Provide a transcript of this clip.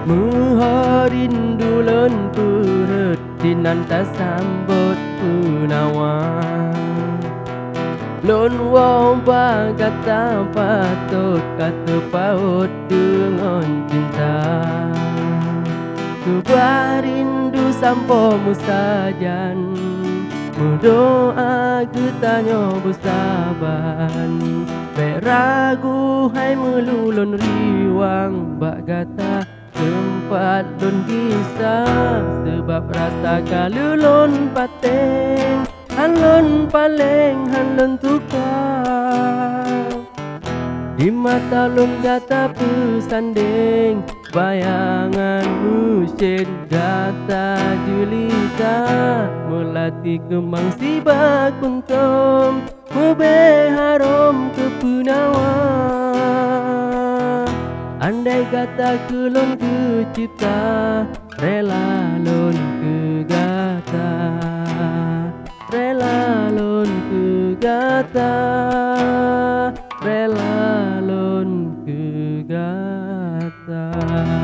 Muharindu lon perut dinanta sambut punawan lon wau bagata patut kata paut dengan cinta Kubarindu sampo musajan Mudoa getanyo bersaban Beragu hai melulun riwang Bak gata tempat lon kisah Sebab rasa kalulun pateng Hanlon paleng hanlon tukar Di mata lon gata pesanding Bayangan musyid gata jelita Melati kemang si bakuntum Mebe harum ke punawa Andai gata kelon ke cipta Rela lon ke gata Rela lon ke gata Rela lon ke gata